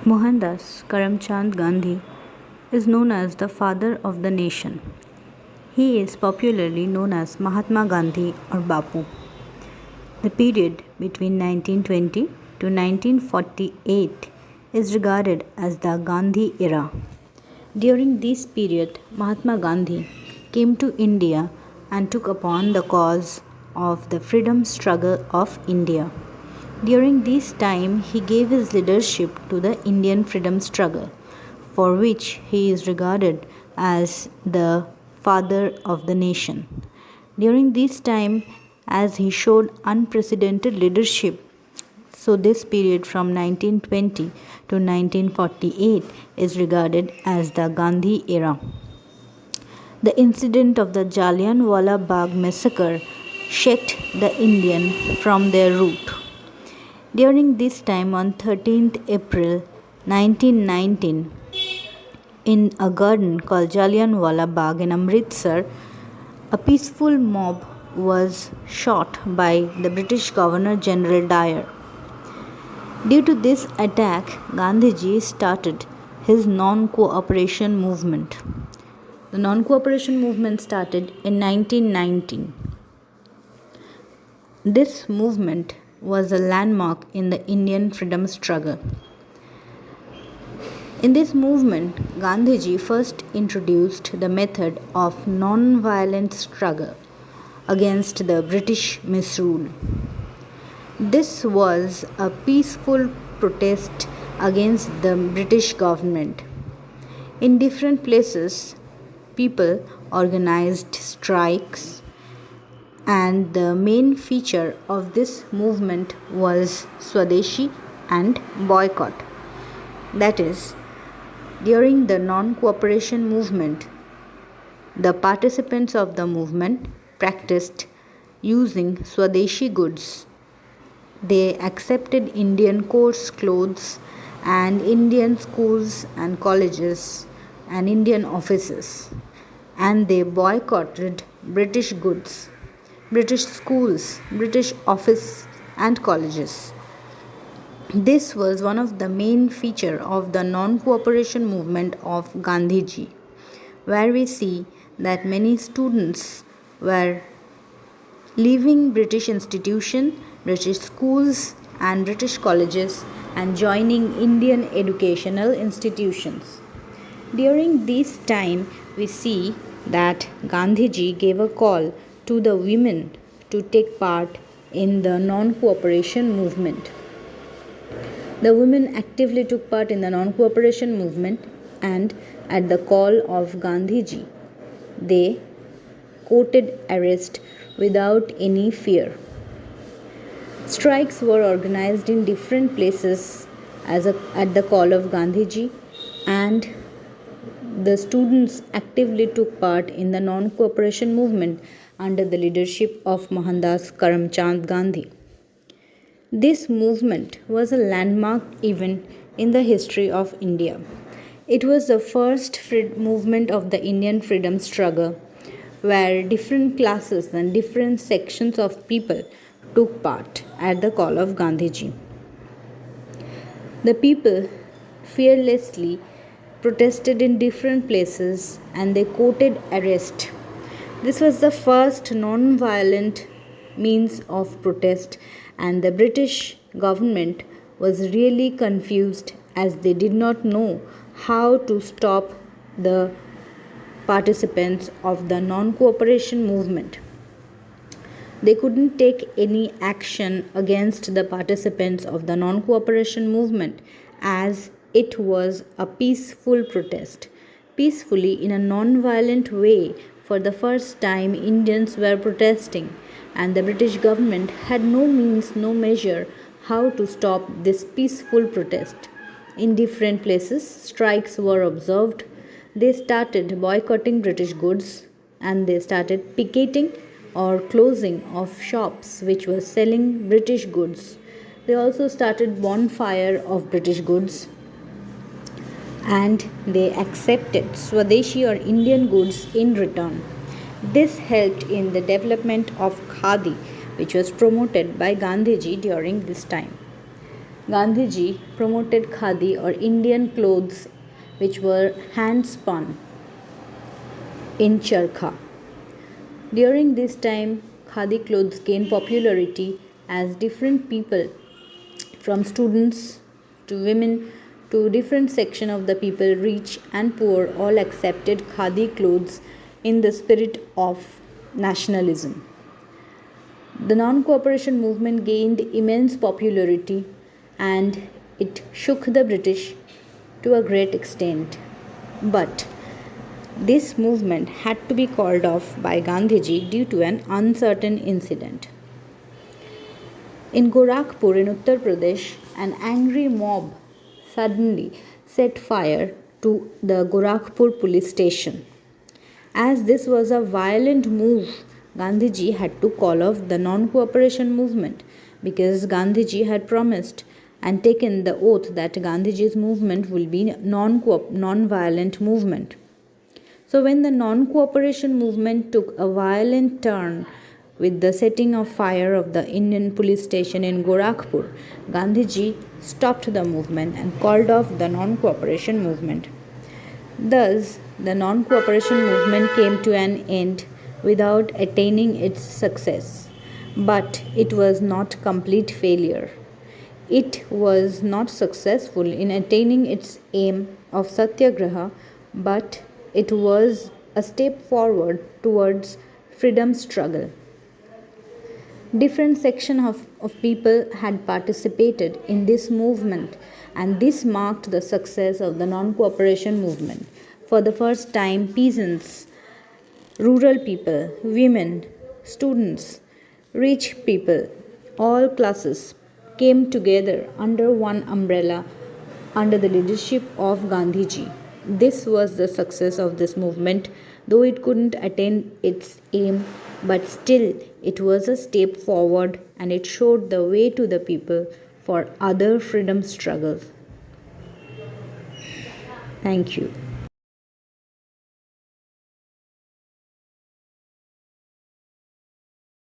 Mohandas Karamchand Gandhi is known as the father of the nation. He is popularly known as Mahatma Gandhi or Bapu. The period between 1920 to 1948 is regarded as the Gandhi era. During this period, Mahatma Gandhi came to India and took upon the cause of the freedom struggle of India. During this time, he gave his leadership to the Indian freedom struggle, for which he is regarded as the father of the nation. During this time, as he showed unprecedented leadership, so this period from 1920 to 1948 is regarded as the Gandhi era. The incident of the Jallianwala Bagh massacre shook the Indian from their root. During this time, on 13th April 1919, in a garden called Jallianwala Bagh in Amritsar, a peaceful mob was shot by the British Governor General Dyer. Due to this attack, Gandhiji started his non-cooperation movement. The non-cooperation movement started in 1919. This movement was a landmark in the Indian freedom struggle. In this movement, Gandhiji first introduced the method of non-violent struggle against the British misrule. This was a peaceful protest against the British government. In different places, people organized strikes, and the main feature of this movement was Swadeshi and boycott. That is, during the non-cooperation movement, the participants of the movement practiced using Swadeshi goods. They accepted Indian coarse clothes and Indian schools and colleges and Indian offices, and they boycotted British goods, British schools, British office and colleges. This was one of the main feature of the non-cooperation movement of Gandhiji, where we see that many students were leaving British institutions, British schools and British colleges and joining Indian educational institutions. During this time, we see that Gandhiji gave a call to the women to take part in the non-cooperation movement. The women actively took part in the non-cooperation movement, and at the call of Gandhiji, they courted arrest without any fear. Strikes were organized in different places at the call of Gandhiji, and the students actively took part in the non-cooperation movement under the leadership of Mohandas Karamchand Gandhi. This movement was a landmark event in the history of India. It was the first movement of the Indian freedom struggle, where different classes and different sections of people took part at the call of Gandhiji. The people fearlessly protested in different places and they courted arrest. This was the first non-violent means of protest, and the British government was really confused as they did not know how to stop the participants of the non-cooperation movement. They couldn't take any action against the participants of the non-cooperation movement as it was a peaceful protest. Peacefully, in a non-violent way, for the first time, Indians were protesting, and the British government had no means, no measure how to stop this peaceful protest. In different places, strikes were observed. They started boycotting British goods, and they started picketing or closing of shops which were selling British goods. They also started bonfire of British goods, and they accepted Swadeshi or Indian goods in return. This helped in the development of Khadi, which was promoted by Gandhiji during this time. Gandhiji promoted khadi or Indian clothes which were hand spun in charkha. During this time, khadi clothes gained popularity as different people, from students to women to different section of the people, rich and poor, all accepted khadi clothes in the spirit of nationalism. The non-cooperation movement gained immense popularity and it shook the British to a great extent. But this movement had to be called off by Gandhiji due to an uncertain incident. In Gorakhpur in Uttar Pradesh, an angry mob suddenly set fire to the Gorakhpur police station. As this was a violent move, Gandhiji had to call off the non-cooperation movement because Gandhiji had promised and taken the oath that Gandhiji's movement will be non-violent movement. So when the non-cooperation movement took a violent turn with the setting of fire of the Indian police station in Gorakhpur, Gandhiji stopped the movement and called off the non-cooperation movement. Thus, the non-cooperation movement came to an end without attaining its success. But it was not complete failure. It was not successful in attaining its aim of satyagraha, but it was a step forward towards freedom struggle. Different sections of people had participated in this movement, and this marked the success of the non-cooperation movement. For the first time, peasants, rural people, women, students, rich people, all classes came together under one umbrella under the leadership of Gandhiji. This was the success of this movement, though it couldn't attain its aim, but still it was a step forward and it showed the way to the people for other freedom struggles. Thank you.